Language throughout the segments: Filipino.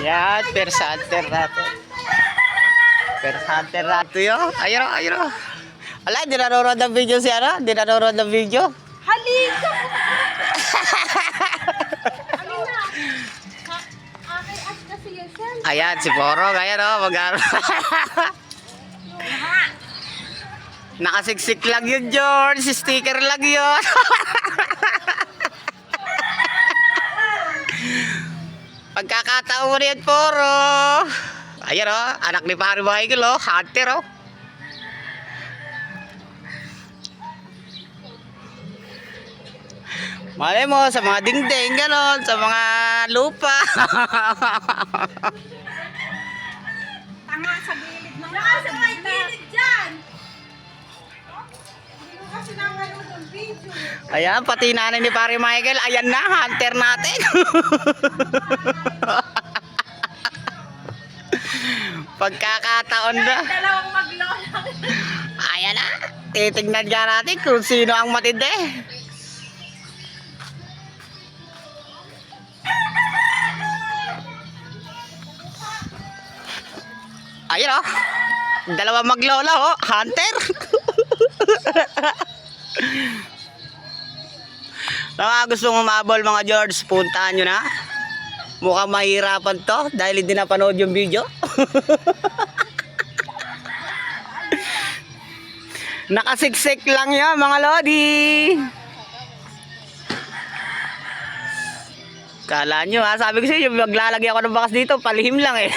Yan, first hunter natin. First hunter natin yun. Ayun o, ayun o. Wala, di nanonood ng video si ano? Di nanonood ng video. Halika! Halina! Aking as kasi yan siya. Ayan, si Porong. Ayan o, mag-aaral. Nakasiksik lang yun, George. Sticker lang yun. Pagkakataon mo na yan, Poro. Ayan o, anak ni Pari Michael o. Hunter o. Malay mo, sa mga dingding, gano'n, sa mga lupa. Tanga sa gilid ng nasa may gilid dyan! Hindi mo kasi nanganood ang video. Ayan, pati nanay ni Pari Michael. Ayan na, hunter natin. Pagkakataon na. Dalawang maglola. Ayan na. Titignan nga natin kung sino ang matindi. Ayan o. Dalawang maglola o. Hunter. Mga gusto mong mabol mga George, puntahan nyo na. Mukhang mahirapan to dahil hindi napanood yung video. Nakasiksik lang yan mga lodi. Kala nyo ha, sabi ko sa inyo, maglalagay ako ng bakas dito, palihim lang eh.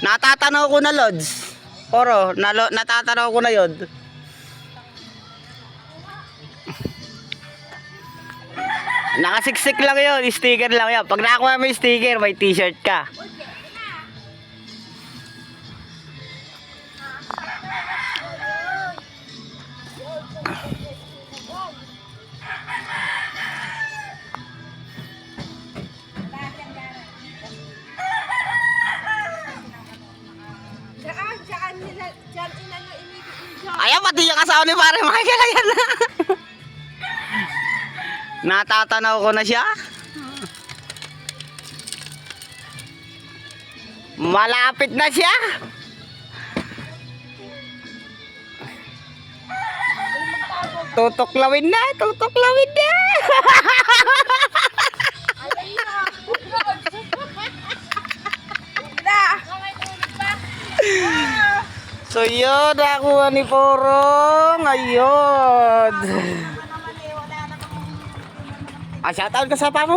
Natatanaw ko na Lods. Oro, natatanaw ko na yun. Nakasiksik lang yun, sticker lang yun. Pag nakakuha mo yung sticker, may t-shirt ka. Diyan inano inibig ni John. Ayan, pati yung asawa ni Pare Michael, ayan na. Natatanaw ko na siya. Malapit na siya. Tutuklawin na, tutuklawin na. Alay na. Na. So yun, nakuha ni Porong. Ayun. Ah, shoutout ka sa pamo.